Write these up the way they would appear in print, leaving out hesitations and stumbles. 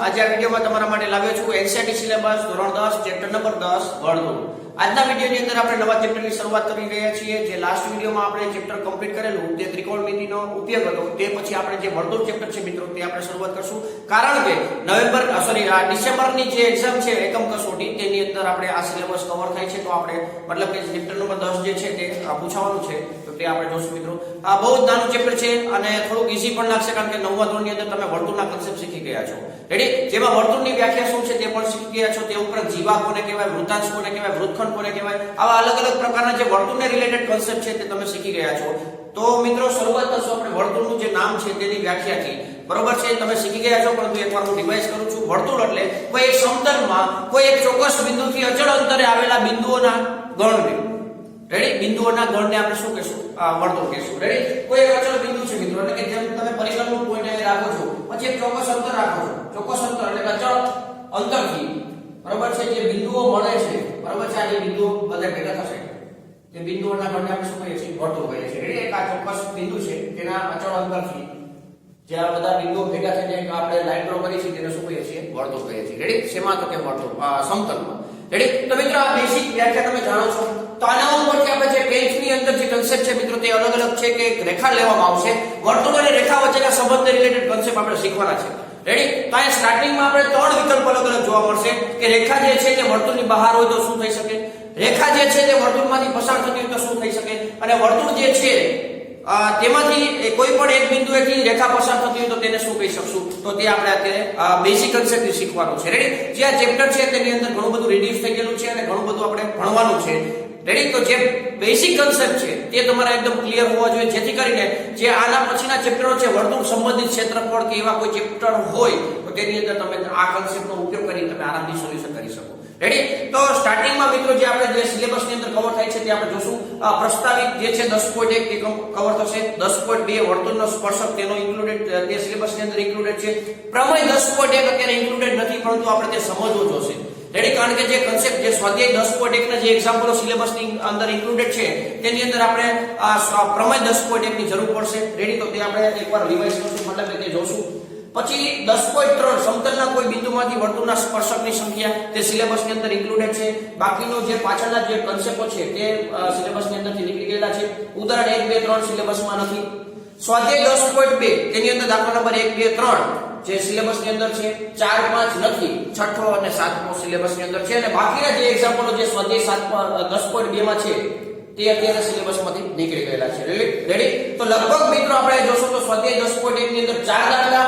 આજે આ વિડીયોમાં તમારા માટે લાવ્યો છું એનસીઈઆરટી સિલેબસ ધોરણ 10 ચેપ્ટર નંબર 10 વર્તુળ। આજના વિડીયોની અંદર આપણે નવા ચેપ્ટરની શરૂઆત કરી રહ્યા છીએ। જે લાસ્ટ વિડીયોમાં આપણે ચેપ્ટર કમ્પ્લીટ કરેલું જે ત્રિકોણમિતિનો ઉપયોગ હતો તે પછી આપણે જે વર્તુળ ચેપ્ટર છે મિત્રો તે આપણે શરૂઆત કરશું, કારણ કે ડિસેમ્બરની જે એક્ઝામ છે એકમ કસોટી તેની અંદર આપણે આ સિલેબસ કવર થાય છે, તો આપણે મતલબ કે ચેપ્ટર નંબર 10 જે છે તે પૂછવાનું છે તો તે આપણે જોશું મિત્રો। આ બહુ જ નાનું ચેપ્ટર છે અને થોડુંક ઈઝી પણ લાગશે, કારણ કે 9મા ધોરણની અંદર તમે વર્તુળના કન્સેપ્ટ શીખી ગયા છો। રેડી? જેમાં વર્તુળની વ્યાખ્યા શું છે તે પણ શીખી ગયા છો। તે ઉપરાંત જીવા કોને કહેવાય, વૃત્તાંશ કોને કહેવાય, વૃત્તખંડ કોને કહેવાય, આવા અલગ અલગ પ્રકારના જે વર્તુળને રિલેટેડ કન્સેપ્ટ છે તે તમે શીખી ગયા છો। તો મિત્રો શરૂઆત કરશું આપણે વર્તુળનું જે નામ છે તેની વ્યાખ્યાથી। બરોબર છે, તમે શીખી ગયા છો, પરંતુ એકવાર હું રિવાઇઝ કરું છું। વર્તુળ એટલે કોઈ એક સમતલમાં કોઈ એક ચોક્કસ બિંદુથી અચળ અંતરે આવેલા બિંદુઓના ગણને, રેડી, બિંદુઓના ગણને આપણે શું કહેશું? વર્તુળ કહેશું। રેડી? કોઈ એક અચળ બિંદુ છે મિત્રો, એટલે કે જેમ તમે પરિસરનું પોઈન્ટ અહીં રાખો છો, પછી એક ચોક્કસ અંતર રાખો છો, ચોક્કસ અંતર એટલે કે અચળ અંતરથી બરોબર છે જે બિંદુઓ મળે છે, બરોબર છે, આ જે બિંદુઓ બધા ભેગા થશે તે બિંદુઓના ગણને આપણે શું કહીએ છીએ? વર્તુળ કહીએ છીએ। રેડી? એક આ ચોક્કસ બિંદુ છે તેના અચળ અંતરથી જે આ બધા બિંદુઓ ભેગા થઈને આપણે લાઈન ડ્રો કરી છે તેને શું કહીએ છીએ? વર્તુળ કહીએ છીએ। રેડી? શેમાં? તો કે વર્તુળ સમતલમાં। રેડી? તો મિત્રો આ બેસિક વ્યાખ્યા તમે જાણો છો। તો આના ઉપરથી આપણે જે પેજની અંદર જે કન્સેપ્ટ છે મિત્રો તે અલગ અલગ છે કે એક રેખા લેવામાં આવશે, વર્તુળ અને રેખા વચ્ચેના સંબંધને રિલેટેડ કન્સેપ્ટ આપણે શીખવાના છે। રેડી? તો અહીં સ્ટાર્ટિંગમાં આપણે ત્રણ વિકલ્પ અલગ અલગ જોવા મળશે કે રેખા જે છે તે વર્તુળની બહાર હોય તો શું થઈ શકે, રેખા જે છે તે વર્તુળમાંથી પસાર થતી હોય તો શું થઈ શકે, અને વર્તુળ જે છે તેમાંથી કોઈ પણ એક બિંદુએથી રેખા પસાર થતી હોય તો તેને શું કહી શકશું? તો તે આપણે અત્યારે બેસિક કન્સેપ્ટ શીખવાનું છે। રેડી? જે આ ચેપ્ટર છે તેની અંદર ઘણું બધું રિડ્યુસ થઈ ગયેલું છે અને ઘણું બધું આપણે ભણવાનું છે। રેડી? તો જે બેસિક કન્સેપ્ટ છે તે તમારા એકદમ ક્લિયર હોવા જોઈએ, જેથી કરીને જે આના પછીના ચેપ્ટરો છે વર્તુળ સંબંધિત ક્ષેત્રફળ કે એવા કોઈ ચેપ્ટર હોય તો તેની અંદર તમે આ કન્સેપ્ટનો ઉપયોગ કરી તમે આરામથી સોલ્યુશન કરી શકો। રેડી? તો સ્ટાર્ટિંગમાં મિત્રો જે આપણે જે સિલેબસની અંદર કવર થાય છે તે આપણે જોશું। પ્રસ્તાવિક જે છે 10.1 તે કવર થશે, 10.2 વર્તુળનો સ્પર્શક તેનો ઇન્ક્લુડેડ તે સિલેબસની અંદર ઇન્ક્લુડેડ છે, પ્રમેય 10.1 અત્યારે ઇન્ક્લુડેડ નથી પરંતુ આપણે તે સમજવું જોશે। રેડી? કારણ કે જે કન્સેપ્ટ જે સ્વાધ્યાય 10.1 ના જે એક્ઝામ્પલો સિલેબસની અંદર ઇન્ક્લુડેડ છે તેની અંદર આપણે પ્રમેય 10.1 ની જરૂર પડશે। રેડી? તો તે આપણે એકવાર રિવાઇઝ કરશું, મતલબ કે તે જોશું। પછી 10.3 સમતલના કોઈ બિંદુમાંથી વર્તુળના સ્પર્શકની સંખ્યા તે સિલેબસની અંદર ઇન્ક્લુડેડ છે। બાકીનો જે પાછળના જે કન્સેપ્ટો છે તે સિલેબસની અંદરથી નીકળી ગયેલા છે। ઉદાહરણ 1 2 3 સિલેબસમાં નથી। સ્વાધ્યાય 10.2 તેની અંદર દાખલા નંબર 1 2 3 જે સિલેબસની અંદર છે, 4 5 નથી, છઠ્ઠો અને સાતમો સિલેબસની અંદર છે, અને બાકીના જે એક્ઝામ્પલો જે સ્વાધ્યાય 10.2 માં છે તે અત્યારે સિલેબસમાંથી નીકળી ગયેલા છે। રેડી? તો લગભગ મિત્રો આપણે જોશું તો સ્વાધ્યાય 10.1 ની અંદર 4 દાખલા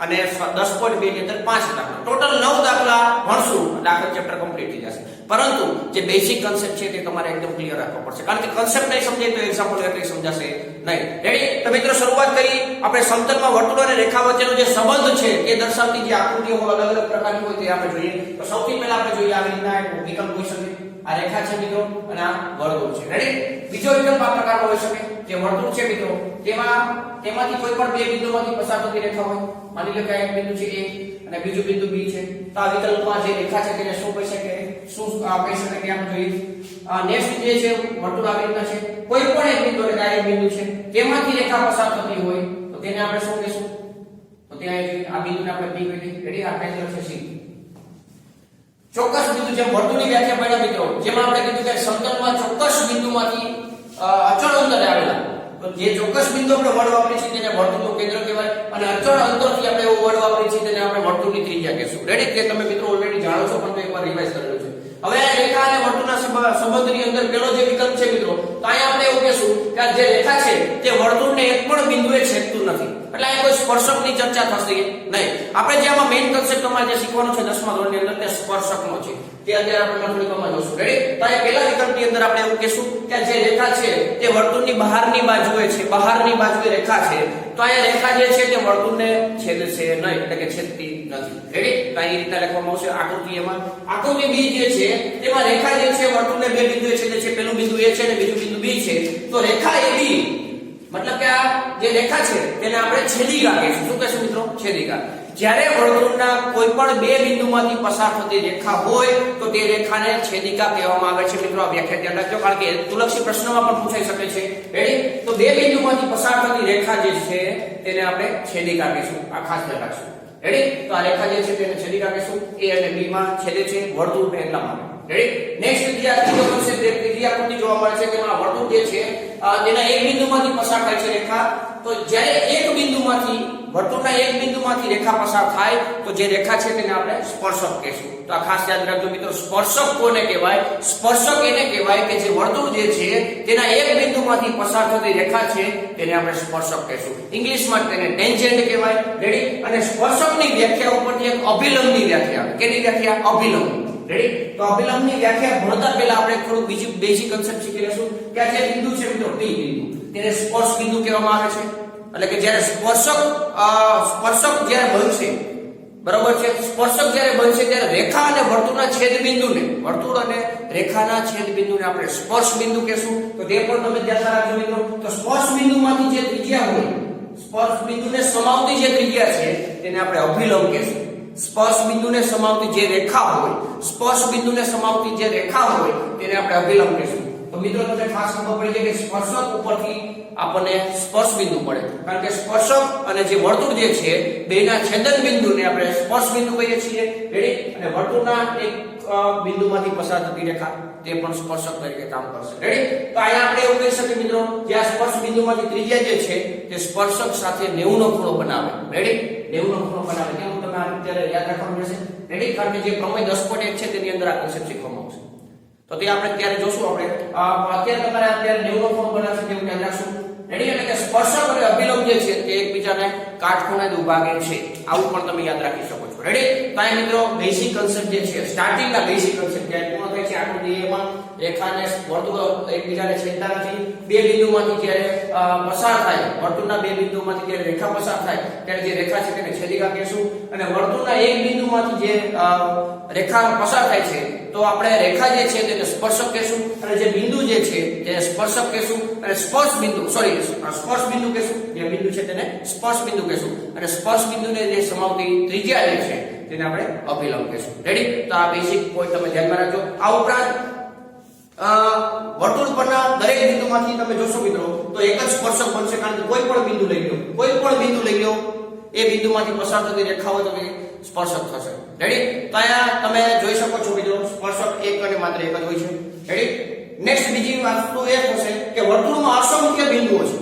અને 10.2 ની અંદર 5 દાખલા, ટોટલ 9 દાખલા ભણશું એટલે આખો ચેપ્ટર કમ્પ્લીટ થઈ જશે। પરંતુ જે બેસિક કન્સેપ્ટ છે તે તમારે એકદમ ક્લિયર રાખવો પડશે, કારણ કે કન્સેપ્ટ નહીં સમજાય તો એક્ઝામ્પલ એટલે સમજાશે નહીં। રેડી? તો મિત્રો શરૂઆત કરી આપણે સમતલમાં વર્તુળ અને રેખા વચ્ચેનો જે સંબંધ છે એ દર્શાવતી જે આકૃતિઓ અલગ અલગ પ્રકારની હોય તે આપણે જોઈએ। તો સૌથી પહેલા આપણે જોઈએ આવી રીતના એક વિકલ્પ હોઈ શકે, આ રેખા છે મિત્રો અને આ વર્તુળ છે। રેડી? બીજો વિકલ્પ આ પ્રકારનો હોઈ શકે, જે વર્તુળ છે મિત્રો તેમાંથી કોઈ પણ બે બિંદુમાંથી પસાર થતી રેખા હોય, માની લો કે એક બિંદુ છે A અને બીજું બિંદુ B છે, તો આ વિકલ્પમાં જે રેખા છે તેને શું કહી શકે, શું કહી શકે કે આપણે જોઈએ। નેક્સ્ટ જે છે વર્તુળ આવી રીતના છે, કોઈ પણ એક બિંદુ એટલે આ એક બિંદુ છે તેમાંથી રેખા પસાર થતી હોય તો તેને આપણે શું કહીશું? તો ત્યાં આ બિંદુને આપણે P કહીએ। રેડી? આ કેન્દ્ર છે C। ચોક્કસ બિંદુ જે વર્તુળની વ્યાખ્યા પડ્યા મિત્રો, જેમાં આપણે કીધું કે સમતલમાં ચોક્કસ બિંદુમાંથી અચળ અંતરે આવેલા, તો જે ચોક્કસ બિંદુ આપણે વર્ડ વાપરી છે તેને વર્તુળનું કેન્દ્ર કહેવાય, અને અચળ અંતરથી આપણે એવો વર્ડ વાપરી છે તેને આપણે વર્તુળની ત્રિજ્યા કહેશું। રેડી? તે તમે મિત્રો ઓલરેડી જાણો છો પણ એકવાર રિવાઇઝ કરેલું છે। હવે આ રેખા અને વર્તુળના સંબંધની અંદર પેલો જે વિકલ્પ છે મિત્રો, તો અહીંયા આપણે એવું કહેશું કે આ જે રેખા છે તે વર્તુળને એક પણ બિંદુએ છેદતું નથી, એટલે અહીં કોઈ સ્પર્શકની ચર્ચા થશે નહીં। આપણે જે આમાં મેઇન કન્સેપ્ટ તમારે જે શીખવાનું છે 10મા ધોરણની અંદર તે સ્પર્શકનો છે, તે અત્યારે આપણે મથુલિકામાં જોશું। રેડી? તો આ પહેલા વિકલ્પની અંદર આપણે એવું કહેશું કે જે રેખા છે તે વર્તુળની બહારની બાજુએ છે, બહારની બાજુએ રેખા છે, તો અહીંયા રેખા જે છે તે વર્તુળને છેદશે નહીં, એટલે કે છેદતી નથી। રેડી? તો અહીં રીતના લખવામાં આવશે આકૃતિ। એમાં આકૃતિ B જે છે તેમાં રેખા જે છે વર્તુળને બે બિંદુએ છેદે છે, પેલું બિંદુ A છે અને બીજું બિંદુ B છે, તો રેખા AB મતલબ કે આ જે રેખા છે તેને આપણે છેદિકા કહીશું। શું કહીશું મિત્રો? છેદિકા। જ્યારે વર્તુળના કોઈ પણ બે બિંદુમાંથી પસાર થતી રેખા હોય તો તે રેખાને છેદિકા કહેવામાં આવે છે। મિત્રો આ વ્યાખ્યા ધ્યાન રાખજો, કારણ કે તુલક્ષી પ્રશ્નમાં પણ પૂછાઈ શકે છે। રેડી? તો બે બિંદુમાંથી પસાર થતી રેખા જે છે તેને આપણે છેદિકા કહીશું, આ ખાસ ધ્યાન રાખશું। રેડી? તો આ રેખા જે છે તેને છેદિકા કહેશું. A અને B માં છેદે છે વર્તુળને એટલા માટે. રેડી? નેક્સ્ટ જે આ ત્રીજો કોન્સેપ્ટ છે ત્રીજી આકૃતિ જોવા મળે છે કે આ વર્તુળ જે છે તેના એક બિંદુમાંથી પસાર થાય છે રેખા. તો જ્યારે એક બિંદુમાંથી વર્તુળના એક બિંદુમાંથી રેખા પસાર થાય તો જે રેખા છે તેને આપણે સ્પર્શક કહેશું. તો આ ખાસ યાદ રાખજો મિત્રો, સ્પર્શક કોને કહેવાય? સ્પર્શક એને કહેવાય કે જે વર્તુળ જે છે તેના એક બિંદુમાંથી પસાર થતી રેખા છે તેને આપણે સ્પર્શક કહેશું. ઇંગ્લિશમાં તેને ટેન્જેન્ટ કહેવાય. રેડી? અને સ્પર્શકની વ્યાખ્યા ઉપરથી એક અભિલંબની વ્યાખ્યા આવે. કેની વ્યાખ્યા? અભિલંબ. રેડી? તો અભિલંબની વ્યાખ્યા ભણતા પહેલા આપણે થોડું બીજું બેઝિક કન્સેપ્ટ શીખી લેશું કે આ જે બિંદુ છે મિત્રો P બિંદુ તેને સ્પર્શ બિંદુ કહેવામાં આવે છે. એટલે કે જ્યારે સ્પર્શક જ્યારે બનશે, બરોબર છે, સ્પર્શક જ્યારે બનશે ત્યારે રેખા અને વર્તુળના છેદ બિંદુને, વર્તુળ અને રેખાના છેદ બિંદુને આપણે સ્પર્શ બિંદુ કહેશું. તો તે પણ તમે ધ્યાન રાખજો મિત્રો. તો સ્પર્શ બિંદુમાંથી જે ત્રિજ્યા હોય, સ્પર્શ બિંદુને સમાવતી જે ત્રિજ્યા છે તેને આપણે અભિલંબ કહેશું. સ્પર્શ બિંદુને સમાવતી જે રેખા હોય, સ્પર્શ બિંદુને સમાવતી જે રેખા હોય તેને આપણે અભિલંબ કહેશું. તો મિત્રો તમને ખાસ ખબર પડી જાય કે સ્પર્શક ઉપરથી આપણને સ્પર્શ બિંદુ પડે, કારણ કે સ્પર્શક અને જે વર્તુળ જે છે બેના છેદન બિંદુને આપણે સ્પર્શ બિંદુ કહીએ છીએ. રેડી? અને વર્તુળના એક બિંદુમાંથી પસાર થતી રેખા તે પણ સ્પર્શક તરીકે કામ કરશે. રેડી? તો અહીંયા આપણે એવું કહી શકીએ મિત્રો કે આ સ્પર્શ બિંદુમાંથી ત્રિજ્યા જે છે તે સ્પર્શક સાથે 90 નો ખૂણો બનાવે. રેડી? 90 નો ખૂણો બનાવે. તેનું તમે અત્યારે યાદ રાખવાનું રહેશે. રેડી? કારણ કે જે પ્રમેય 10.1 છે તેની અંદર આ કન્સેપ્ટ શીખવામાં આવશે. તો તે આપણે ત્યારે જોશું. આપણે અત્યારે તમારે અત્યારે 90 નો ખૂણો બનાવશે તેવું યાદ રાખશું. રેડી? એટલે કે સ્પર્શક અને અભિલંબ જે છે તે એકબીજાને કાટખૂણે દુભાગે છે. આવું પણ તમે યાદ રાખી શકો છો. રેડી? તો આ મિત્રો બેઝિક કન્સેપ્ટ જે છે, સ્ટાર્ટિંગના બેઝિક કન્સેપ્ટ જે પૂર્ણ થાય છે આકૃતિ એમાં રેખાને વર્તુળ એકબીજાને છેદતા નથી. બે બિંદુમાંથી જ્યારે પસાર થાય, વર્તુળના બે બિંદુમાંથી જ્યારે રેખા પસાર થાય ત્યારે જે રેખા છે તેને છેદિકા કહેશું. અને વર્તુળના એક બિંદુમાંથી જે રેખા પસાર થાય છે તો આપણે રેખા જે છે તેને સ્પર્શક કહેશું. અને જે બિંદુ જે છે તેને સ્પર્શક કહેશું. અને સ્પર્શ બિંદુ કહેશું. જે બિંદુ છે તેને સ્પર્શ બિંદુ કહેશું. અને સ્પર્શ બિંદુને જે સમાવતી ત્રિજ્યા જે છે તેને આપણે અભિલંબ કહેશું. રેડી? તો આ બેઝિક પોઈન્ટ તમે ધ્યાનમાં રાખજો. આ ઉપરાંત વર્તુળ પરના દરેક બિંદુમાંથી તમે જોશો મિત્રો તો એક જ સ્પર્શક બનશે, કારણ કે કોઈ પણ બિંદુ લઈ લો એ બિંદુમાંથી પસાર થતી રેખા હોય તો તે સ્પર્શક થશે. રેડી? તો અહીંયા તમે જોઈ શકો છો મિત્રો સ્પર્શક એક અને માત્ર એક જ હોય છે. રેડી? નેક્સ્ટ બીજી વસ્તુ એ થશે કે વર્તુળમાં અસંખ્ય બિંદુઓ છે.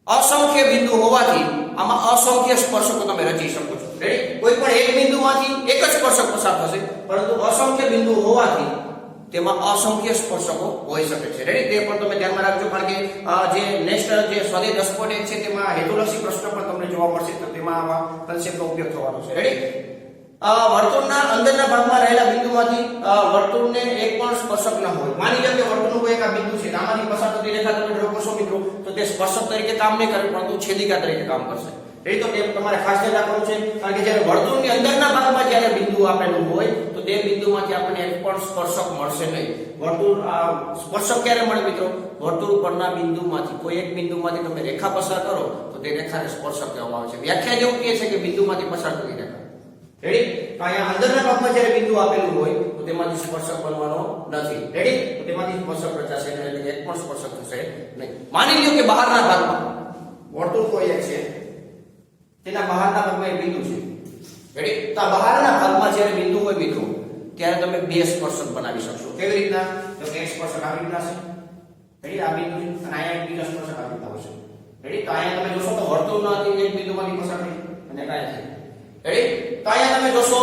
અસંખ્ય બિંદુ હોવાથી આમાં અસંખ્ય સ્પર્શકો તમે રચી શકો છો. રેડી? કોઈ પણ એક બિંદુમાંથી એક જ સ્પર્શક પસાર થશે, પરંતુ અસંખ્ય બિંદુ હોવાથી તેમાં અસંખ્ય સ્પર્શકો હોઈ શકે છે. રેડી? તે પણ તમે ધ્યાનમાં રાખજો, કારણ કે જે નેક્સ્ટ જે સ્વાધ્યાય 10.1 છે તેમાં હેતુલક્ષી પ્રશ્ન પણ તમને જોવા મળશે, તો તેમાં આવા કન્સેપ્ટનો ઉપયોગ થવાનો છે. રેડી? વર્તુળના અંદરના ભાગમાં રહેલા બિંદુમાંથી વર્તુળને એક પણ સ્પર્શક ન હોય. માની લો કે વર્તુળનું કોઈ એક આ બિંદુ છે, આમાંથી પસાર થતી રેખા તમે ડ્રો કરશો મિત્રો તો તે સ્પર્શક તરીકે કામ નહીં કરે, પરંતુ છેદિકા તરીકે કામ કરશે. રેડી? તો તે તમારે ખાસ ધ્યાન રાખવાનું છે, કારણ કે જ્યારે વર્તુળની અંદરના ભાગમાં જ્યારે બિંદુ આપેલું હોય તો તે બિંદુમાંથી આપણને એક પણ સ્પર્શક મળશે નહીં. વર્તુળ સ્પર્શક ક્યારે મળે મિત્રો? વર્તુળ પરના બિંદુમાંથી કોઈ એક બિંદુમાંથી તમે રેખા પસાર કરો તો તે રેખાને સ્પર્શક કહેવામાં આવે છે. વ્યાખ્યા જેવું કહે છે કે બિંદુમાંથી પસાર થતી રેખા. રેડી? તો અહીંયા અંદરના ભાગમાં જ્યારે બિંદુ આપેલું હોય તો તેમાંથી સ્પર્શક બનવાનો નથી. રેડી? તો તેમાંથી સ્પર્શક રચાશે નહીં, એટલે એક પણ સ્પર્શક થશે નહીં. માની લ્યો કે બહારના ભાગમાં વર્તુળ કોઈ એક છે, તેના બહારના ભાગમાં એક બિંદુ છે. રેડી? તો આ બહારના ભાગમાં જ્યારે બિંદુ હોય મિત્રો ત્યારે તમે બે સ્પર્શક બનાવી શકશો. કેવી રીતના? તો એક સ્પર્શક આવી રીતના છે. રેડી? આ બિંદુ અને અહીંયા એક બીજો સ્પર્શક આવી રીતના હોય છે. રેડી? તો અહીંયા તમે જોશો તો વર્તુળમાંથી એક બિંદુમાંથી પસાર થઈ અને કાંઈ થાય. રેડી? તો અહીંયા તમે જોશો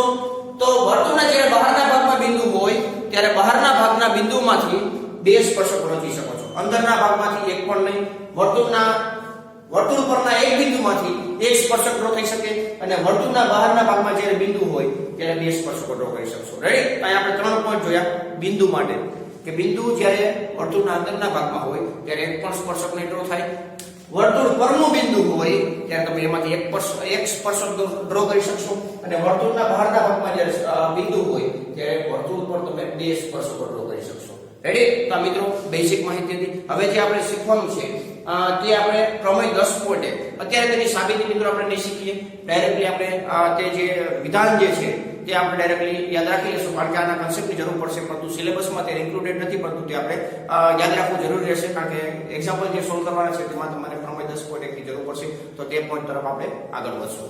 તો વર્તુળના જ્યારે બહારના ભાગમાં બિંદુ હોય ત્યારે બહારના ભાગના બિંદુમાંથી બે સ્પર્શકો રચી શકો છો. અંદરના ભાગમાંથી એક પણ નહીં. વર્તુળ પરના એક બિંદુમાંથી એક સ્પર્શક ડ્રો થઈ શકે, અને વર્તુળના બહારના ભાગમાં જ્યારે બિંદુ હોય ત્યારે બે સ્પર્શકો ડ્રો કરી શકશો. રેડી? અહીંયા આપણે 3 પોઈન્ટ જોયા બિંદુ માટે, કે બિંદુ જ્યારે વર્તુળના અંદરના ભાગમાં હોય ત્યારે એક પણ સ્પર્શક નહીં ડ્રો થાય. વર્તુળ પરનું બિંદુ હોય ત્યારે તમે એમાંથી એક સ્પર્શક ડ્રો કરી શકશો, અને વર્તુળના બહારના ભાગમાં જ્યારે બિંદુ હોય ત્યારે વર્તુળ પર તમે બે સ્પર્શકો ડ્રો કરી શકશો. રેડી? તો મિત્રો બેઝિક માહિતી હતી. હવે જે આપણે શીખવાનું છે તે આપણે પ્રમેય 10.1 અત્યારે તેની સાબિતી મિત્રો આપણે નહીં શીખીએ. ડાયરેક્ટલી આપણે તે જે વિધાન જે છે તે આપણે ડાયરેક્ટલી યાદ રાખી લઈશું, કારણ કે આના કન્સેપ્ટની જરૂર પડશે, પરંતુ સિલેબસમાં તે ઇન્ક્લુડેડ નથી, પરંતુ તે આપણે યાદ રાખવું જરૂરી રહેશે, કારણ કે એક્ઝામ્પલ જે સોલ્વ કરવાના છે તેમાં તમારે પ્રમેય 10.1 ની જરૂર પડશે. તો તે પોઈન્ટ તરફ આપણે આગળ વધશું.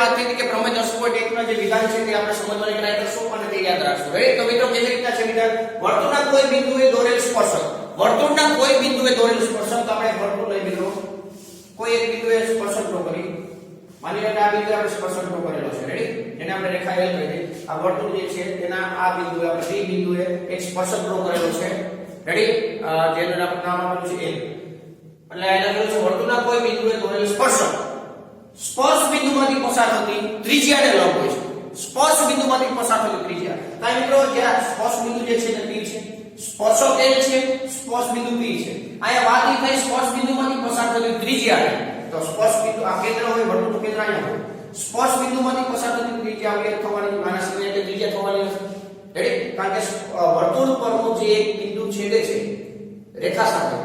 વાત થઈ હતી કે પ્રમેય 10.1 નો જે વિધાન છે તે આપણે સમજવાની ટ્રાય કરશું અને તે યાદ રાખશું. રાઈટ? તો મિત્રો કેવી રીતના છે વિધાન? વર્તુળના કોઈ બિંદુએ દોરેલ સ્પર્શક, વર્તુળના કોઈ બિંદુએ દોરેલ સ્પર્શક, તો આપણે વર્તુળ લઈ મિત્રો કોઈ એક બિંદુએ સ્પર્શક ડ્રો કરી. માની લો કે આ બિંદુએ આપણે સ્પર્શક ડ્રો કરેલો છે. રેડી? જેને આપણે રેખા L કહી દઈએ. આ વર્તુળ જે છે તેના આ બિંદુએ આપણે P બિંદુએ એક સ્પર્શક ડ્રો કરેલો છે. રેડી? જેનું આપણે નામ આપેલું છે L. એટલે આ લખેલું છે વર્તુળના કોઈ બિંદુએ દોરેલ સ્પર્શક સ્પર્શ બિંદુમાંથી પસાર થતી ત્રિજ્યાને લંબ હોય છે. સ્પર્શ બિંદુમાંથી પસાર થતી ત્રિજ્યા. તો મિત્રો જે સ્પર્શ બિંદુ જે છે તે P છે, સ્પર્શક L છે, સ્પર્શ બિંદુ P છે. અહીંયા વાત એ થઈ સ્પર્શ બિંદુમાંથી પસાર થતી ત્રિજ્યા. તો સ્પર્શ બિંદુ આ કેન્દ્ર હોય, વર્તુળનું કેન્દ્ર અહીંયા હોય. સ્પર્શ બિંદુમાંથી પસાર થતી ત્રિજ્યા આપણે થવાની આના સિવાય કે ત્રિજ્યા થવાની નથી. રેડી? કારણ કે વર્તુળ પરનું જે એક બિંદુ છેદે છે રેખા સાથે,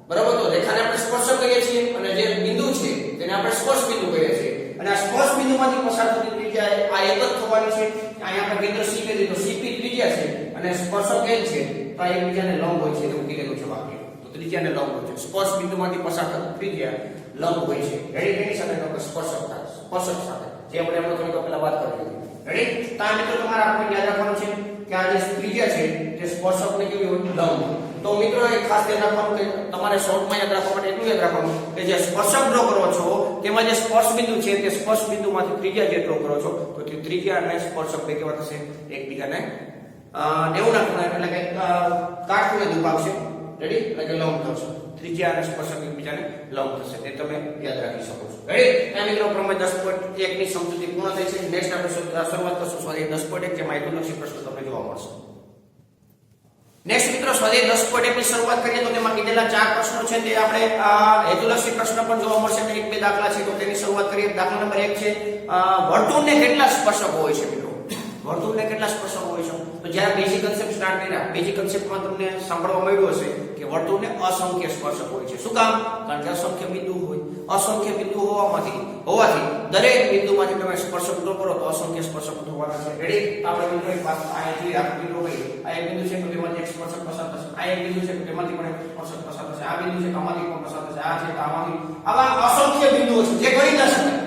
બરાબર, તો રેખાને આપણે સ્પર્શક કહીએ છીએ અને જે બિંદુ છે તેને આપણે સ્પર્શ બિંદુ કહીએ છીએ. અને આ સ્પર્શ બિંદુમાંથી પસાર થતી ત્રિજ્યા આ એક જ થવાની છે. અહીંયા આપણે કેન્દ્ર C કહી દઈએ તો CP ત્રિજ્યા છે અને સ્પર્શક L છે, તો આ એકબીજાને લંબ હોય છે એવું કીધેલું છે વાક્ય. તો ત્રિજ્યાને લંબ હોય છે. સ્પર્શ બિંદુમાંથી પસાર થતી ત્રિજ્યા લંબ હોય છે. રેડી? એની સાથે તો સ્પર્શક થાય, સ્પર્શક સાથે જે આપણે હમણાં થોડી પહેલા વાત કરી હતી. રેડી? તો આ મિત્રો તમારે આપણે યાદ રાખવાનું છે કે આ જે ત્રિજ્યા છે તે સ્પર્શકને કેવી હોય? લંબ. તો મિત્રો એ ખાસ ધ્યાન રાખવાનું કે તમારે શોર્ટમાં યાદ રાખવા માટે એટલું યાદ રાખવાનું કે જે સ્પર્શક ડ્રો કરો છો તેમાં જે સ્પર્શ બિંદુ છે તે સ્પર્શ બિંદુમાંથી ત્રિજ્યા જે ડ્રો કરો છો તો તે ત્રિજ્યા અને સ્પર્શક બે કેવા થશે? એકબીજાને 90 ના ખૂણે એટલે કે કાટખૂણે દુભાવશે. રેડી? એટલે કે લંબ થશે. ત્રિજ્યા અને સ્પર્શક એકબીજાને લંબ થશે. તે તમે યાદ રાખી શકો છો. રેડી? આ મિત્રો પ્રમેય 10.1 ની સમજૂતી પૂર્ણ થઈ છે. નેક્સ્ટ આપણે શરૂઆત કરશું સ્વાધ્યાય 10.1 જેમાં હેતુલક્ષી પ્રશ્નો તમને જોવા મળશે. નેક્સ્ટ મિત્રો સ્વાધ્યાય 10.1 ની શરૂઆત કરીએ તો તેમાં કીધેલા 4 પ્રશ્નો છે તે આપણે હેતુલક્ષી પ્રશ્ન પણ જોવા મળશે અને એક બે દાખલા છે તો તેની શરૂઆત કરીએ. દાખલા નંબર 1 છે વર્તુળને કેટલા સ્પર્શકો હોય છે મિત્રો? વર્તુળને કેટલા સ્પર્શકો હોય છે? તો જ્યારે બેઝિક કન્સેપ્ટ સ્ટાર્ટ કર્યા, બેઝિક કન્સેપ્ટમાં તમને સાંભળવા મળ્યું હશે કે વર્તુળને અસંખ્ય સ્પર્શક હોય છે. શું કામ? કારણ કે અસંખ્ય બિંદુ હોય. અસંખ્ય બિંદુ હોવાથી દરેક બિંદુમાંથી તમે સ્પર્શક ડ્રો કરો તો અસંખ્ય સ્પર્શકો થવાના છે. રેડી? આપણે મિત્રો એક વાત અહીંથી આ બિંદુ હોય, આ એક બિંદુ છે તો તેમાંથી એક સ્પર્શક પસાર થશે, આ એક બિંદુ છે તો તેમાંથી પણ એક સ્પર્શક પસાર થશે, આ બિંદુ છે તો આમાંથી પણ પસાર થશે, આ છે તો આમાંથી. આવા અસંખ્ય બિંદુઓ છે જે ગણી ન શકાય.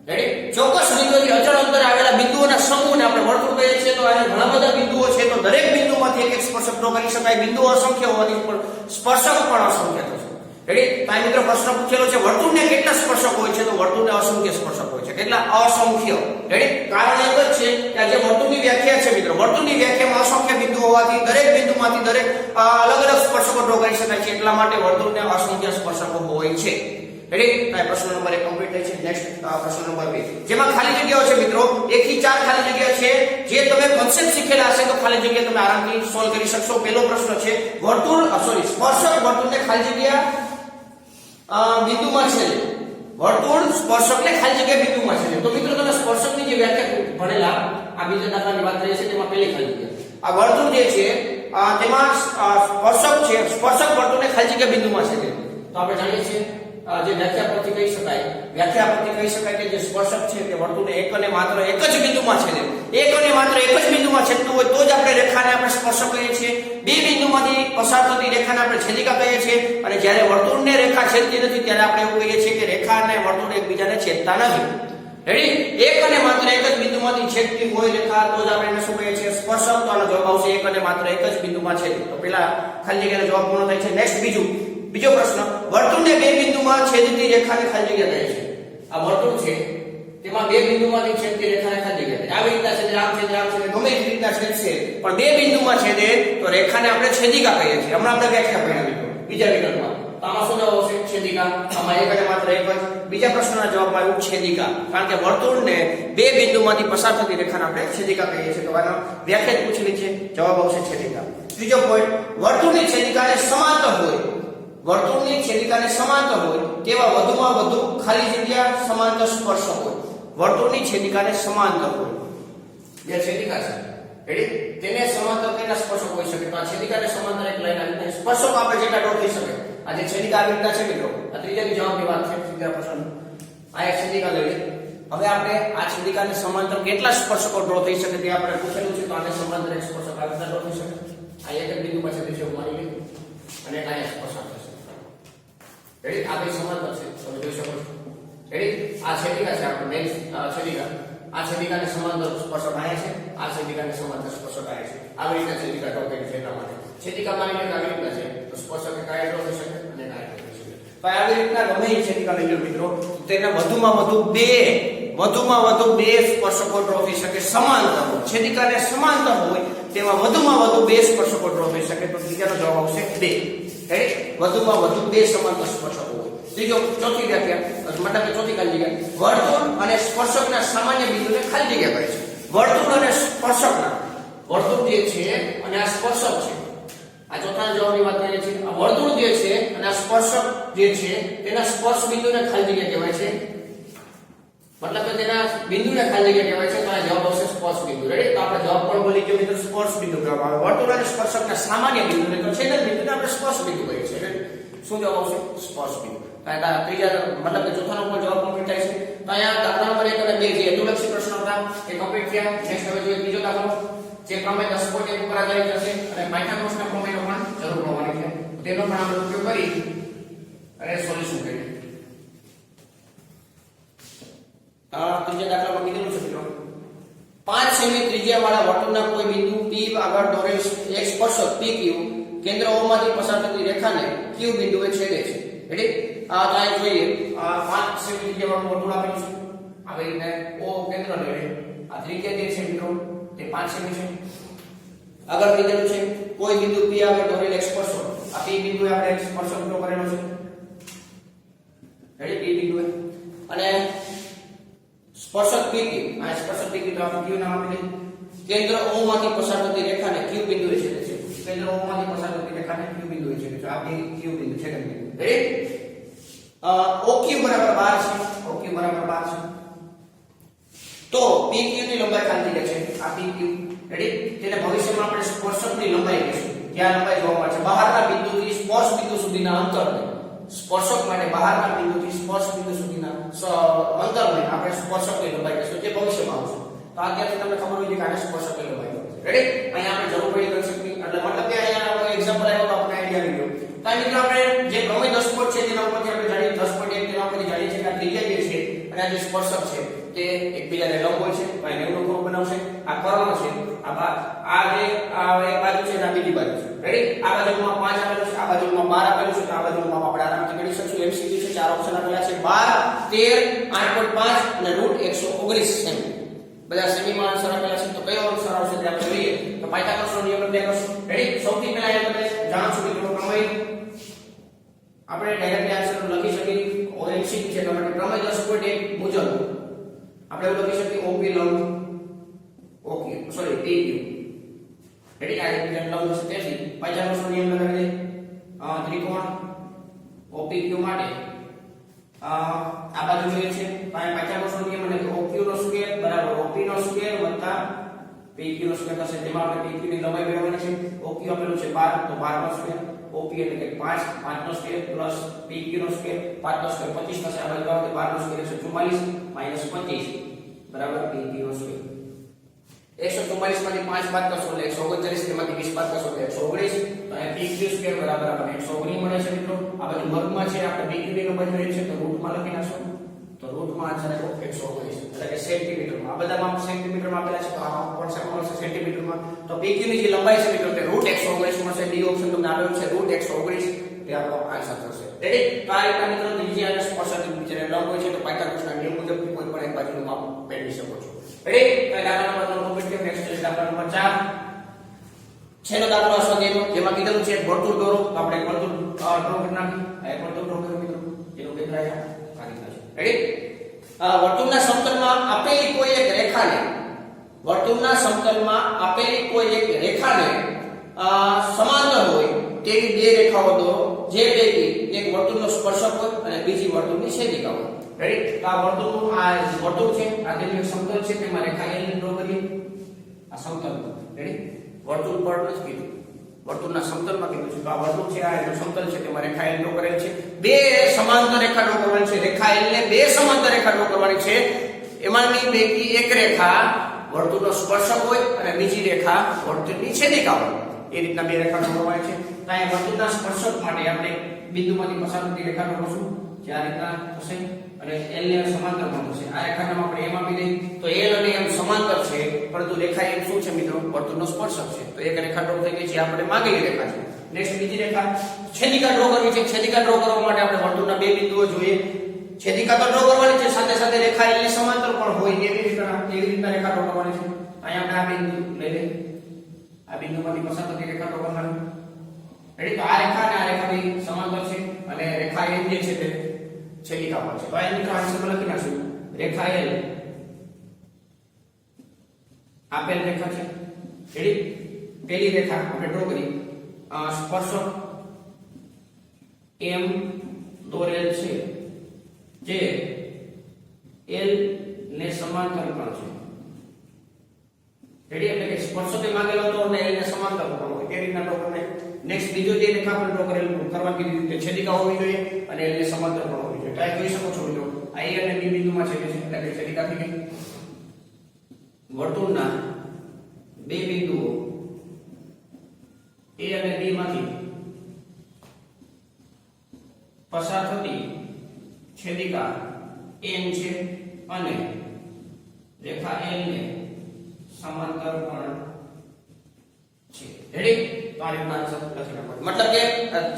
રેડી? ચોક્કસ બિંદુથી અચળ અંતરે આવેલા બિંદુઓના સમૂહને આપણે વર્તુળ કહીએ છીએ. તો આને ઘણા બધા બિંદુઓ છે તો દરેક બિંદુમાંથી એક સ્પર્શક ડ્રો કરી શકાય. બિંદુઓ અસંખ્ય હોવાથી પણ સ્પર્શક પણ અસંખ્ય થશે. રેડી? તો આ મિત્રો પ્રશ્ન પૂછેલો છે વર્તુળને કેટલા સ્પર્શક હોય છે? તો વર્તુળને અસંખ્ય સ્પર્શક હોય છે. કેટલા? અસંખ્ય. રેડી? કારણ એક જ છે કે આ જે વર્તુળની વ્યાખ્યા છે મિત્રો, વર્તુળની વ્યાખ્યામાં અસંખ્ય બિંદુ હોવાથી દરેક બિંદુમાંથી દરેક અલગ અલગ સ્પર્શકો ડ્રો કરી શકાય છે. એટલા માટે વર્તુળને અસંખ્ય સ્પર્શકો હોય છે. રેડી? આ પ્રશ્ન નંબર 1 કમ્પ્લીટ થાય છે. નેક્સ્ટ પ્રશ્ન નંબર 2 જેમાં ખાલી જગ્યાઓ છે મિત્રો. 1 થી 4 ખાલી જગ્યા છે જે તમે કોન્સેપ્ટ શીખેલા હશે તો ખાલી જગ્યા તમે આરામથી સોલ્વ કરી શકશો. પહેલો પ્રશ્ન છે સ્પર્શક વર્તુળને ખાલી જગ્યા બિંદુમાં છે. વર્તુળ સ્પર્શકને ખાલી જગ્યા બિંદુમાં છે. તો મિત્રો તમે સ્પર્શકની જે વ્યાખ્યા ભણેલા આ બીજા દાખલાની વાત કરી છે તેમાં પહેલી ખાલી જગ્યા. આ વર્તુળ જે છે તેમાં સ્પર્શક છે, સ્પર્શક વર્તુળને ખાલી જગ્યા બિંદુમાં છે. તો આપણે જાણીએ છીએ જે વ્યાખ્યા પરથી કહી શકાય કે જે સ્પર્શક છે તે વર્તુળને એક અને માત્ર એક જ બિંદુમાં છેદે. એક અને માત્ર એક જ બિંદુમાં છેદતું હોય તો જ આપણે રેખાને આપણે સ્પર્શક કહીએ છીએ. બે બિંદુમાંથી પસાર થતી રેખાને આપણે છેદિકા કહીએ છીએ. અને જ્યારે વર્તુળને રેખા છેદતી નથી ત્યારે આપણે એવું કહીએ છીએ કે રેખા અને વર્તુળ એકબીજાને છેદતા નથી. રેડી? એક અને માત્ર એક જ બિંદુમાંથી છેદતી હોય રેખા તો જ આપણે એને શું કહીએ છીએ? સ્પર્શક. તો આનો જવાબ આવશે એક અને માત્ર એક જ બિંદુમાં છેદે. તો પેલા ખાલી જગ્યાનો જવાબ પૂર્ણ થાય છે. નેક્સ્ટ બીજો પ્રશ્ન વર્તુળને બે બિંદુમાં છેદતી રેખાને ખાલી જગ્યા કહે છે. આ વર્તુળ છે તેમાં બે બિંદુમાંથી છેદતી રેખાને ખાલી જગ્યા કહે છે. આવી રીતના છેદે, આમ છેદે, ગમે તે રીતના છેદશે પણ બે બિંદુમાં છેદે તો રેખાને આપણે છેદિકા કહીએ છીએ. હમણાં આપણે વ્યાખ્યા ભણ્યા બીજા વિકલ્પમાં. તો આમાં શું જવાબ આવશે? છેદિકા. આમાં એક અને માત્ર એક જ. બીજા પ્રશ્નના જવાબમાં આવ્યું છેદિકા. કારણ કે વર્તુળને બે બિંદુમાંથી પસાર થતી રેખાને આપણે છેદિકા કહીએ છીએ. તો આનો વ્યાખ્યા પૂછેલી છે, જવાબ આવશે છેદિકા. ત્રીજો પોઈન્ટ વર્તુળની છેદિકાને સમાંતર હોય, વર્તુળની છેદિકાને સમાંતર હોય તેવા વધુમાં વધુ ખાલી જગ્યા સમાંતર સ્પર્શક હોય. વર્તુળની છેદિકાને સમાંતર હોય જે છેદિકા છે રેડી તેને સમાંતર કેટલા સ્પર્શક હોઈ શકે? તો આ છેદિકાને સમાંતર એક લાઈન આવી રીતે સ્પર્શક આપણે જેટલા ડ્રો થઈ શકે. આ જે છેદિકા આવી રીતના છે મિત્રો, આ ત્રીજાની જવાબની વાત છે. ત્રીજા પ્રશ્ન આ એક છેદિકા લઈએ. હવે આપણે આ છેદિકાને સમાંતર કેટલા સ્પર્શકો ડ્રો થઈ શકે તે આપણે પૂછેલું છે. તો આને સમાંતર એક સ્પર્શક આ રીતના ડ્રો થઈ શકે. આ એક જ બિંદુ પાસે છે માની લે અને આ એક સ્પર્શક થશે. રેડી? આ બે સમાંતર છે તમે જોઈ શકો છો. રેડી આ છેદિકા છે આપણે મેઇન છેદિકા આ છેદિકાને સમાંતર સ્પર્શક આયા છે આ છેદિકાને સમાંતર સ્પર્શક આયા છે આવી રીતે છેદિકા ડ્રો કરી છે એટલા માટે છેદિકા માની લે આવી રીતના છે તો સ્પર્શક કાય ડ્રો થઈ શકે અને કાય ડ્રો થઈ શકે તો આવી રીતના ગમે એ છેદિકા લઈ લો મિત્રો તેને વધુમાં વધુ બે સ્પર્શકો ડ્રો થઈ શકે સમાંતર છેદિકાને સમાંતર હોય તેમાં વધુમાં વધુ બે સ્પર્શકો ડ્રો થઈ શકે તો ત્રીજાનો જવાબ આવશે 2 રેડી વધુમાં વધુ બે સમાંતર સ્પર્શકો હોય ત્રીજો ચોથી વ્યાખ્યા મતલબ કે ચોથી ખાલી જગ્યા વર્તુળ અને સ્પર્શકના સામાન્ય બિંદુને ખાલી જગ્યા કહે છે વર્તુળ અને સ્પર્શકના વર્તુળ જે છે અને આ સ્પર્શક છે આ ચોથા જવાબની વાત કરીએ છીએ આ વર્તુળ જે છે અને આ સ્પર્શક જે છે તેના સ્પર્શ બિંદુને ખાલી જગ્યા કહેવાય છે મતલબ કે તેના બિંદુને ખાલી જગ્યા કહેવાય છે તો આ જવાબ આવશે સ્પર્શ બિંદુ રેડી તો આપણે જવાબ પણ બોલી ગયો મિત્રો સ્પર્શ બિંદુ કહેવામાં આવે વર્તુળ અને સ્પર્શકના સામાન્ય બિંદુને તો છેદન બિંદુને આપણે સ્પર્શ બિંદુ કહીએ છીએ શું જવાબ આવશે સ્પર્શ બિંદુ ત્રીજા મતલબ કે ચોથાનો પણ જવાબ કમ્પ્લીટ થાય છે તો અહીંયા દાખલા નંબર 1 અને 2 જે હેતુલક્ષી પ્રશ્નો હતા એ કમ્પ્લીટ થયા નેક્સ્ટ હવે જોઈએ ત્રીજો દાખલો જે પ્રમેય 10.1 ઉપર આધારિત હશે અને પાયથાગોરસના પ્રમેયનો પણ જરૂર પડવાની છે તેનો પણ આપણે ઉપયોગ કરી અને સોલ્યુશન કરીએ ત્રીજા દાખલામાં કીધેલું છે મિત્રો 5 સેમી ત્રિજ્યાવાળા વર્તુળના કોઈ બિંદુ P આગળ દોરેલ એક સ્પર્શક PQ કેન્દ્ર O માંથી પસાર થતી રેખાને Q બિંદુએ છેદે છે રેડી આ તો અહીં જોઈએ 5 સેમી ત્રિજ્યાવાળું વર્તુળ આપેલું છે આવી રીતે O કેન્દ્ર લે આ ત્રિજ્યા જે છે મિત્રો તે 5 સેમી છે આગળ કીધેલું છે કોઈ બિંદુ P આગળ દોરેલ એક સ્પર્શક આ P બિંદુએ આપણે એક સ્પર્શક ડ્રો કરેલો છે રેડી P બિંદુએ અને સ્પર્શક PQ આ સ્પર્શક PQ તો આપણે Q નામ આપી દઈએ કેન્દ્ર O માંથી પસાર થતી રેખાને Q બિંદુએ છેદે છે કેન્દ્ર O માંથી પસાર થતી રેખાને Q બિંદુએ છેદે છે આ Q બિંદુ છે રેડી OQ બરાબર 12 છે OQ બરાબર 12 છે તો PQ ની લંબાઈ ખાલી છે આ PQ રેડી તેને ભવિષ્યમાં આપણે સ્પર્શકની લંબાઈ કહીશું ક્યાં લંબાઈ જોવા મળે છે બહારના બિંદુથી સ્પર્શ બિંદુ સુધીના અંતરને સ્પર્શક માટે બહારના બિંદુથી સ્પર્શ બિંદુ સુધીના અંતરને આપણે સ્પર્શકની લંબાઈ કહીશું જે ભવિષ્યમાં આવશે તો અત્યારથી તમને ખબર હોય છે કે આને સ્પર્શકની લંબાઈ રેડી અહીંયા આપણે જરૂર પડી દર્શકની એટલે મતલબ કે અહીંયા આપણે એક્ઝામ્પલ આવ્યો તો આપણે આઈડિયા આવી ગયો તો મિત્રો આપણે જે પ્રમેય 10 છે તેના ઉપરથી આપણે જાણીએ 10.1 તેના ઉપરથી જાણીએ છીએ કે આ ત્રિજ્યા જે છે અને આ જે સ્પર્શક છે તે એકબીજાને લંબ હોય છે તો અહીં 90 નો ખૂણો બનાવશે આ કર્ણ છે આ જે એક બાજુ છે અને આ બીજી બાજુ છે રેડી આ બાજુમાં 5 આપેલું છે આ બાજુમાં 12 આપેલું છે તો આ બાજુમાં આપણે આરામથી ગણી શકશું MCQ છે ચાર ઓપ્શન આપેલા છે 12 13 8.5 અને √119 સેમી બધા સેમીમાં આન્સર આપેલા છે તો કયો આન્સર આવશે તે આપણે જોઈએ તો પાયથાગોરસનો નિયમ અપ્લાય કરશું રેડી સૌથી પહેલા એ તમે જાણો છો મિત્રો પ્રમેય આપણે ડાયરેક્ટલી આન્સર લખી શકીએ MCQ છે એટલે પ્રમેય 10.1 મુજબ આપણે એવું લખી શકીએ OP લંબ OQ સોરી PQ રેડી આ રીતે લંબ છે તેથી પાયથાગોરસનો નિયમ લગાવી દે ત્રિકોણ OPQ માટે આ બાજુ જોઈએ છે પાયથાગોરસનો નિયમ એટલે OQ નો સ્ક્વેર બરાબર OP નો સ્ક્વેર વત્તા PQ નો સ્ક્વેર થશે જેમાં આપણે PQ ની લંબાઈ મેળવવાની છે OQ આપેલું છે 12 તો 12 નો સ્ક્વેર OP એટલે કે 5 5 નો સ્ક્વેર પ્લસ PQ નો સ્ક્વેર 5 નો સ્ક્વેર 25 થશે આ બાજુ આવે 12 નો સ્ક્વેર 144 માઈનસ 25 બરાબર PQ નો સ્ક્વેર 144 માંથી 5 બાદ કરશો એટલે 139 તેમાંથી 20 બાદ કરશો એટલે 119 તો અહીં PQ સ્ક્વેર બરાબર આપણને 119 મળે છે મિત્રો આ બાજુ વર્ગમાં છે આપણે PQ ની લંબાઈ જોઈએ છે તો રૂટમાં લખી નાખશો તો રૂટમાં આન્સર આવ્યો 119 એટલે કે સેન્ટીમીટરમાં આ બધામાં સેન્ટીમીટરમાં આપેલા છે તો આ પણ મળશે સેન્ટીમીટરમાં તો PQ ની જે લંબાઈ છે મિત્રો તે √119 મળશે ડી ઓપ્શન તમને આપેલું છે √119 તે આપણો આન્સર થશે રેડી તો આ રીતના મિત્રો ત્રિજ્યા અને સ્પર્શક બીજાને લંબ હોય છે તો પાયથાગોરસના નિયમ મુજબ કોઈ પણ એક બાજુનું માપ મેળવી શકો છો રેડી તો દાખલા નંબર 3 કમ્પ્લીટ થયો નેક્સ્ટ છે દાખલા નંબર 4 છેલ્લો દાખલો સ્વાધ્યાયનો જેમાં કીધેલું છે વર્તુળ દોરો આપણે વર્તુળ ડ્રો કરી નાખી આ વર્તુળ ડ્રો કર્યું મિત્રો જેનું કેન્દ્ર આ રીતના છે રેડી વર્તુળના સમતલમાં આપેલી કોઈ એક રેખાને વર્તુળના સમતલમાં આપેલી કોઈ એક રેખાને સમાંતર હોય તેવી બે રેખાઓ દોરો જે પૈકી એક વર્તુળનો સ્પર્શક હોય અને બીજી વર્તુળની છેદિકા હોય રેડી તો આ વર્તુળ છે આ તેનું એક સમતલ છે તેમાં રેખા L ને ડ્રો કરીએ આ સમતલ રેડી વર્તુળ પર નથી કીધું વર્તુળના સમતલમાં કીધું છે તો આ વર્તુળ છે આ એનું સમતલ છે તેમાં રેખા L ડ્રો કરેલ છે બે સમાંતર રેખા ડ્રો કરવાની છે રેખા L ને બે સમાંતર રેખા ડ્રો કરવાની છે એમાંની પૈકી એક રેખા વર્તુળનો સ્પર્શક હોય અને બીજી રેખા વર્તુળની છેદિકા હોય એ રીતના બે રેખા ડ્રો કરવાની છે તો અહીં વર્તુળના સ્પર્શક માટે આપણે બિંદુમાંથી પસાર થતી રેખા ડ્રો કરશું જે આ રીતના થશે અને l ને સમાંતર પણ થશે આ રેખાખંડમાં આપણે m આપી દઈએ તો l અને m સમાંતર છે પરંતુ રેખા m શું છે મિત્રો વર્તુળનો સ્પર્શક છે તો એક રેખા ડ્રો થઈ ગઈ છે આપણે માંગેલી રેખા છે નેક્સ્ટ બીજી રેખા છેદિકા ડ્રો કરવી છે છેદિકા ડ્રો કરવા માટે આપણે વર્તુળના બે બિંદુઓ જોઈએ છેદિકા તો ડ્રો કરવાની છે સાથે સાથે રેખા l ને સમાંતર પણ હોય એવી રીતના રેખા ડ્રો કરવાની છે અહીંયા આપણે આ બિંદુ લઈ લઈએ આ બિંદુમાંથી પસાર થતી રેખા ડ્રો કરવાની રેડી તો આ રેખા અને આ રેખા બે સમાંતર છે અને રેખા l જે છે તે છેદિકા પર છે તો આ મિત્રો આન્સર લખી નાખશું રેખા l આપેલ રેખા છે રેડી પહેલી રેખા આપણે ડ્રો કરી સ્પર્શક m દોરેલ છે જે l ને સમાંતર પણ છે રેડી એટલે કે સ્પર્શકે માંગેલો હતો અને l ને સમાંતર પણ હોય તે રીતના ડ્રો કરને નેક્સ્ટ બીજો જે રેખા પર ડ્રો કરેલું કરવાની રીતે છેદિકા હોવી જોઈએ અને l ને સમાંતર પણ હોવી જોઈએ ટ્રાય કરી શકો છો મિત્રો આ a અને b બિંદુમાં છે એટલે કે છેદિકા થઈ ગઈ વર્તુળના બે બિંદુઓ a અને b માંથી પસાર થતી છેદિકા n છે અને રેખા l ને સમાંતર પણ છે રેડી તો આ રીતના આન્સર લખી નાખો મતલબ કે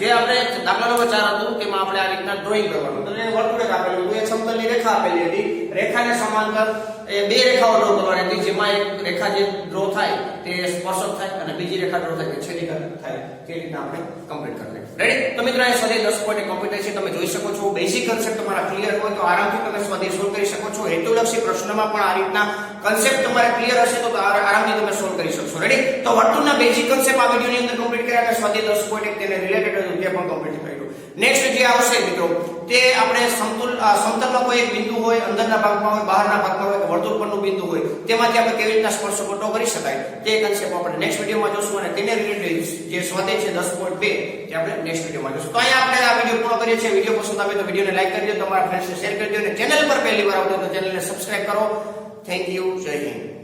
જે આપણે દાખલા નંબર 4 હતું તેમાં આપણે આ રીતના ડ્રોઈંગ કરવાનું તો એને વર્તુળ આપેલું હતું એક સમતલની રેખા આપેલી હતી રેખાને સમાંતર એ બે રેખાઓ ડ્રો કરવાની હતી જેમાં એક રેખા જે ડ્રો થાય તે સ્પર્શક થાય અને બીજી રેખા ડ્રો થાય તે છેદિકા થાય તે રીતના આપણે કમ્પ્લીટ કરી લઈએ રેડી તો મિત્રો આ સ્વાધ્યાય 10 પોઈન્ટ કમ્પ્લીટ છે તમે જોઈ શકો છો બેઝિક કન્સેપ્ટ તમારા ક્લિયર હોય તો આરામથી તમે સ્વાધ્યાય સોલ્વ કરી શકો છો હેતુલક્ષી પ્રશ્નમાં પણ આ રીતના કન્સેપ્ટ તમારે ક્લિયર હશે તો આરામથી તમે સોલ્વ કરી શકશો રેડી તો વર્તુળના બેઝિક કન્સેપ્ટ આ વિડિયોની અંદર કમ્પ્લીટ કર્યા અને સ્વાધ્યાય 10 પોઈન્ટ તેને રિલેટેડ હતું તે પણ કમ્પ્લીટ કર્યું નેક્સ્ટ જે આવશે મિત્રો તે આપણે સમતલમાં કોઈ એક બિંદુ હોય અંદરના ભાગમાં હોય બહારના ભાગમાં હોય કે વર્તુળ પરનું બિંદુ હોય તેમાંથી આપણે કેવી રીતના સ્પર્શકો ડ્રો કરી શકાય તે કન્સેપ્ટ આપણે નેક્સ્ટ વિડિયોમાં જોશું અને તેને રિલેટેડ જે સ્વાધ્યાય છે 10.2 તે આપણે નેક્સ્ટ વિડિયોમાં જોશું તો અહીંયા આપણે આ વિડિયો પૂરો કરીએ છીએ વિડિયો પસંદ આવે તો વિડિયોને લાઈક કરી દો તમારા ફ્રેન્ડ્સને શેર કરી દો અને ચેનલ પર પહેલી વાર આવતો તો ચેનલને સબસ્ક્રાઇબ કરો થેન્ક યુ જય હિન્દ